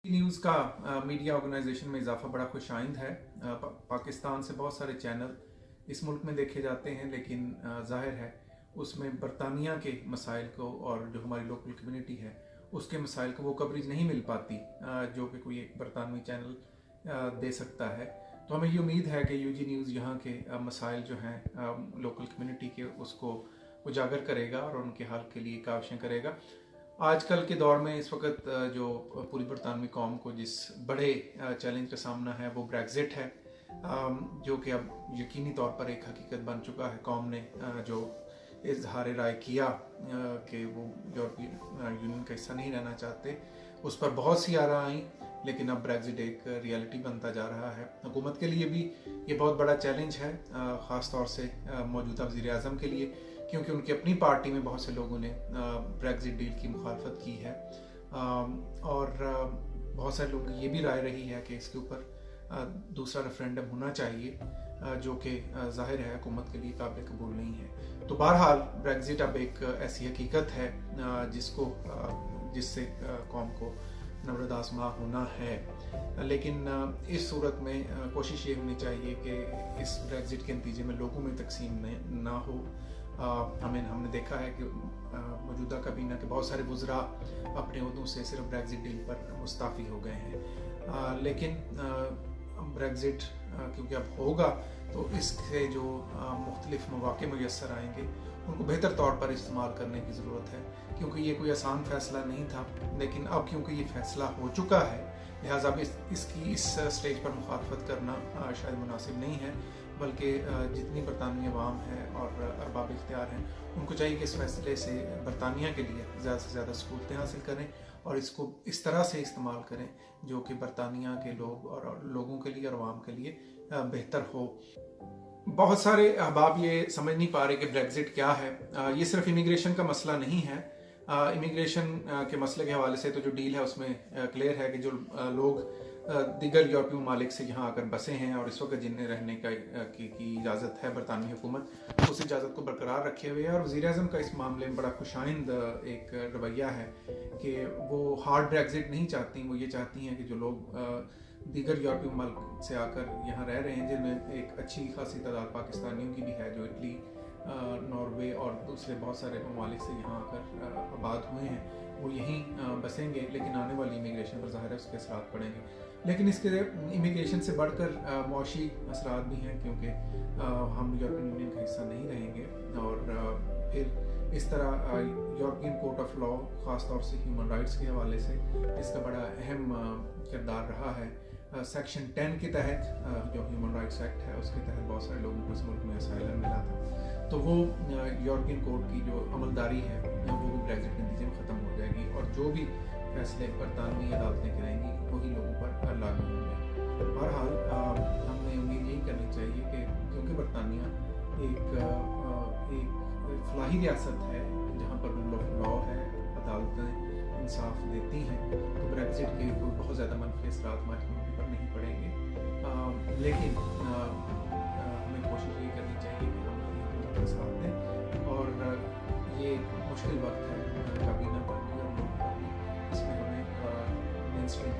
News का media organisation में इजाफा बड़ा खुशाइंद है। पाकिस्तान से बहुत सारे चैनल इस मुल्क में देखे जाते हैं, लेकिन जाहिर है उसमें बरतानिया के मसाइल को और जो हमारी लोकल कम्युनिटी है उसके मसाइल को वो कवरेज नहीं मिल पाती जो कि कोई एक बरतानवी चैनल दे सकता है। तो हमें ये उम्मीद है कि यूजी न्यूज़ यहाँ के मसाइल जो हैं लोकल कम्युनिटी के उसको उजागर करेगा और उनके हल के लिए काविशें करेगा। आजकल के दौर में इस वक्त जो पूरी बरतानवी कौम को जिस बड़े चैलेंज का सामना है वो ब्रेग्जिट है, जो कि अब यकीनी तौर पर एक हकीकत बन चुका है। कौम ने जो इजहार राय किया कि वो यूरोपियन यूनियन का हिस्सा नहीं रहना चाहते, उस पर बहुत सी आरा आई, लेकिन अब ब्रेग्जिट एक रियलिटी बनता जा रहा है। हुकूमत के लिए भी ये बहुत बड़ा चैलेंज है, ख़ास तौर से मौजूदा वज़ीर आज़म के लिए, क्योंकि उनकी अपनी पार्टी में बहुत से लोगों ने ब्रेग्जिट डील की मुखालफत की है और बहुत सारे लोगों की ये भी राय रही है कि इसके ऊपर दूसरा रेफरेंडम होना चाहिए, जो कि ज़ाहिर है हुकूमत के लिए काबिल कबूल नहीं है। तो बहरहाल ब्रेग्जिट अब एक ऐसी हकीकत है जिससे कौम को नबरदाज़मा होना है, लेकिन इस सूरत में कोशिश ये होनी चाहिए कि इस ब्रेग्जिट के नतीजे में लोगों में तकसीम ना हो। हमने देखा है कि मौजूदा काबीना के बहुत सारे वज़रा अपने ओहदों से सिर्फ ब्रेग्जिट डील पर मुस्ताफ़ी हो गए हैं, लेकिन ब्रेग्जिट क्योंकि अब होगा तो इससे जो मुख्तलिफ मौक़े मुयस्सर आएंगे उनको बेहतर तौर पर इस्तेमाल करने की ज़रूरत है, क्योंकि ये कोई आसान फ़ैसला नहीं था, लेकिन अब क्योंकि ये फ़ैसला हो चुका है लिहाजा अब इसकी इस स्टेज पर मुखालफत करना शायद मुनासिब नहीं है, बल्कि जितनी बरतानवी अवाम है और अरबाब इख्तियार हैं उनको चाहिए कि इस फैसले से बरतानिया के लिए ज़्यादा से ज़्यादा सहूलतें हासिल करें और इसको इस तरह से इस्तेमाल करें जो कि बरतानिया के लोग और लोगों के लिए और अवाम के लिए बेहतर हो। बहुत सारे अहबाब ये समझ नहीं पा रहे कि ब्रेग्जिट क्या है। ये सिर्फ इमिग्रेशन का मसला नहीं है। इमिग्रेशन के मसले के हवाले से तो जो डील है उसमें क्लियर है कि जो लोग दीगर यूरोपीय ममालिक से यहाँ आकर बसे हैं और इस वक्त जिन्हें रहने की इजाज़त है बरतानवी हुकूमत उस इजाज़त को बरकरार रखे हुए है, और वज़ीर आज़म का इस मामले में बड़ा खुशाइंद एक रवैया है कि वो हार्ड ब्रेग्जिट नहीं चाहती। वो ये चाहती हैं कि जो लोग दीगर यूरोपीय ममालिक से आकर यहाँ रह रहे हैं, जिनमें एक अच्छी खासी तादाद पाकिस्तानियों की भी है जो इटली, नॉर्वे और दूसरे बहुत सारे ममालिक से यहाँ आकर आबाद हुए हैं, वो यहीं बसेंगे, लेकिन आने वाली इमिग्रेशन पर ज़ाहिर है उसके असरात पड़ेंगे। लेकिन इसके इमिग्रेशन से बढ़कर मौशी असरात भी हैं, क्योंकि हम यूरोपियन यूनियन का हिस्सा नहीं रहेंगे और फिर इस तरह यूरोपियन कोर्ट ऑफ लॉ ख़ास तौर से ह्यूमन राइट्स के हवाले से इसका बड़ा अहम किरदार रहा है। सेक्शन 10 के तहत जो ह्यूमन राइट्स एक्ट है उसके तहत बहुत सारे लोगों को इस मुल्क में असाइलम मिला था, तो वो यूरोपियन कोर्ट की जो अमलदारी है वो भी ब्रेग्जिट के नतीजे में ख़त्म हो जाएगी और जो भी फैसले बरतानवी अदालतें करेंगी वही लोगों पर लागू होंगे। बहरहाल हमें उम्मीद यही करनी चाहिए कि क्योंकि बरतानिया एक फलाही रियासत है जहाँ पर रूल ऑफ लॉ है, अदालतें इंसाफ देती हैं, तो ब्रेग्जिट के कोई बहुत ज़्यादा मनफी असरात हमारी कम्युनिटी पर नहीं पड़ेंगे, लेकिन हमें कोशिश ये करनी चाहिए कि हम हुकूमत का साथ दें और ये मुश्किल वक्त है काबीना पर भी और मुल्क पर भी, इसमें हमें मेन स्ट्रीम